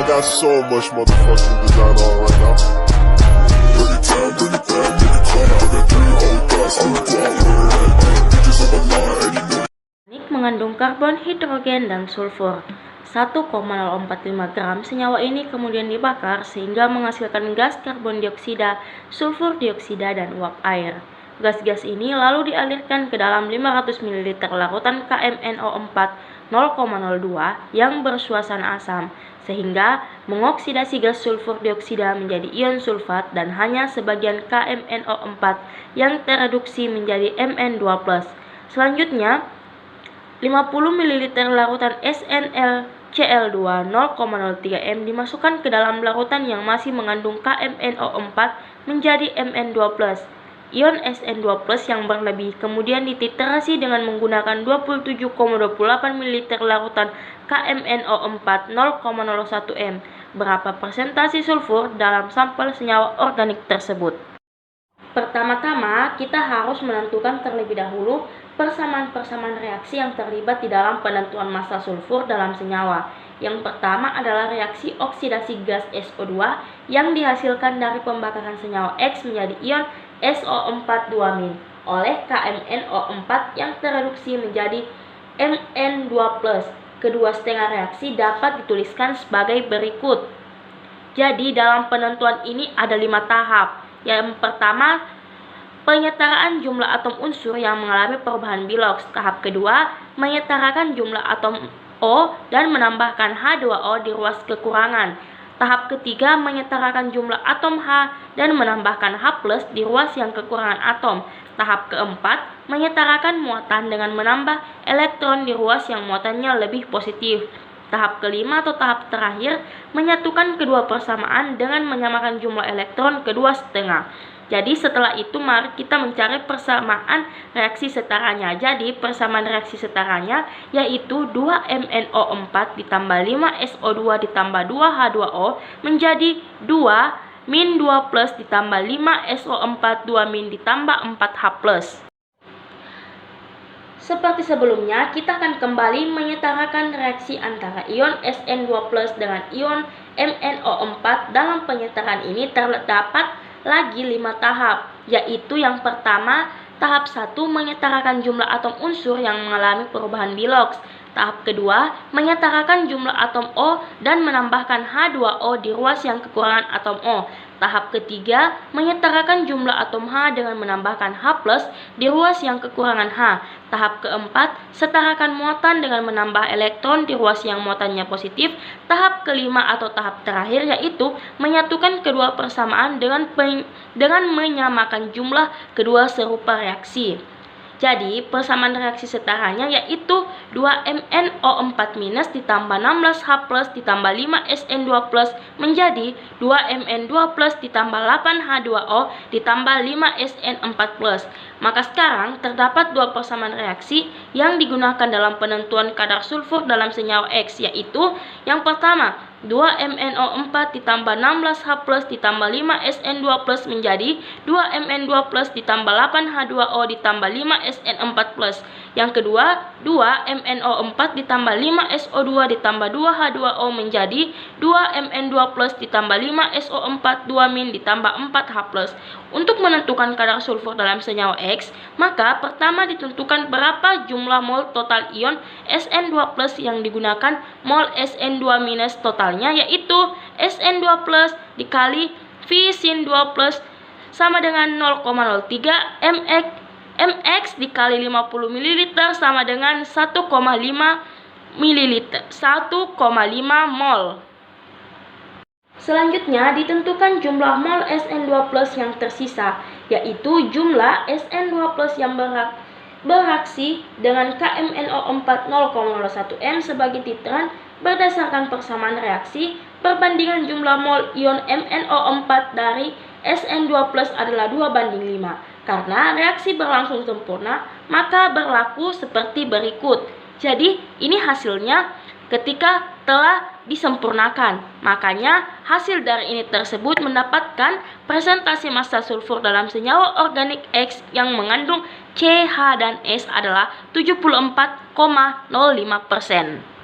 got so much motherfucking design on right now. Bring it down, nigga, come out, got 3 whole thoughts, I'm bitches on my line, and you know. Mengandung karbon, hidrogen, dan sulfur. 1,045 gram senyawa ini kemudian dibakar sehingga menghasilkan gas karbon dioksida, sulfur dioksida, dan uap air. Gas-gas ini lalu dialirkan ke dalam 500 ml larutan KMNO4 0,02 yang bersuasana asam, sehingga mengoksidasi gas sulfur dioksida menjadi ion sulfat dan hanya sebagian KMNO4 yang tereduksi menjadi Mn2+. Selanjutnya, 50 ml larutan SnLCl2 0,03 m dimasukkan ke dalam larutan yang masih mengandung KMNO4 menjadi Mn2+. Ion Sn2+ yang berlebih kemudian dititrasi dengan menggunakan 27,28 ml larutan KMNO4 0,01 m. Berapa persentase sulfur dalam sampel senyawa organik tersebut? Pertama-tama, kita harus menentukan terlebih dahulu persamaan-persamaan reaksi yang terlibat di dalam penentuan massa sulfur dalam senyawa. Yang pertama adalah reaksi oksidasi gas SO2 yang dihasilkan dari pembakaran senyawa X menjadi ion SO4 2- oleh KMNO4 yang tereduksi menjadi Mn2+. Kedua setengah reaksi dapat dituliskan sebagai berikut. Jadi dalam penentuan ini ada 5 tahap. Yang pertama, penyetaraan jumlah atom unsur yang mengalami perubahan Bilox. Tahap kedua, menyetarakan jumlah atom O dan menambahkan H2O di ruas kekurangan. Tahap ketiga, menyetarakan jumlah atom H dan menambahkan H+ di ruas yang kekurangan atom. Tahap keempat, menyetarakan muatan dengan menambah elektron di ruas yang muatannya lebih positif. Tahap kelima atau tahap terakhir, menyatukan kedua persamaan dengan menyamakan jumlah elektron kedua setengah. Jadi setelah itu mari kita mencari persamaan reaksi setaranya. Jadi persamaan reaksi setaranya yaitu 2MnO4 ditambah 5SO2 ditambah 2H2O menjadi 2-2+ ditambah 5SO4 2- ditambah 4H+. Seperti sebelumnya, kita akan kembali menyetarakan reaksi antara ion Sn2+ dengan ion MnO4. Dalam penyetaraan ini terdapat lagi 5 tahap, yaitu yang pertama, tahap 1 menyetarakan jumlah atom unsur yang mengalami perubahan Bilox. Tahap kedua, menyetarakan jumlah atom O dan menambahkan H2O di ruas yang kekurangan atom O. Tahap ketiga, menyetarakan jumlah atom H dengan menambahkan H+ di ruas yang kekurangan H. Tahap keempat, setarakan muatan dengan menambah elektron di ruas yang muatannya positif. Tahap kelima atau tahap terakhir yaitu menyatukan kedua persamaan dengan menyamakan jumlah kedua serupa reaksi. Jadi, persamaan reaksi setaranya yaitu 2MnO4- ditambah 16H+ ditambah 5Sn2+ menjadi 2Mn2+ ditambah 8H2O ditambah 5Sn4+. Maka sekarang terdapat 2 persamaan reaksi yang digunakan dalam penentuan kadar sulfur dalam senyawa X, yaitu yang pertama 2MnO4 ditambah 16H+ ditambah 5Sn2+ menjadi 2Mn2+ ditambah 8H2O ditambah 5Sn4+. Yang kedua, 2MnO4 ditambah 5SO2 ditambah 2H2O menjadi 2Mn2+ ditambah 5SO4 2- ditambah 4H+. Untuk menentukan kadar sulfur dalam senyawa X, maka pertama ditentukan berapa jumlah mol total ion Sn2+ yang digunakan mol Sn2- totalnya, yaitu Sn2+ dikali Vsin2+ sama dengan 0,03 mx dikali 50 ml sama dengan 1,5 ml, 1,5 mol. Selanjutnya ditentukan jumlah mol Sn2+ yang tersisa, yaitu jumlah Sn2+ yang bereaksi dengan KMNO4 0,01 m sebagai titeran berdasarkan persamaan reaksi. Perbandingan jumlah mol ion MnO4 dari Sn2+ adalah 2:5. Karena reaksi berlangsung sempurna, maka berlaku seperti berikut. Jadi, ini hasilnya ketika telah disempurnakan. Makanya, hasil dari ini tersebut mendapatkan presentasi massa sulfur dalam senyawa organik X yang mengandung CH dan S adalah 74,05%.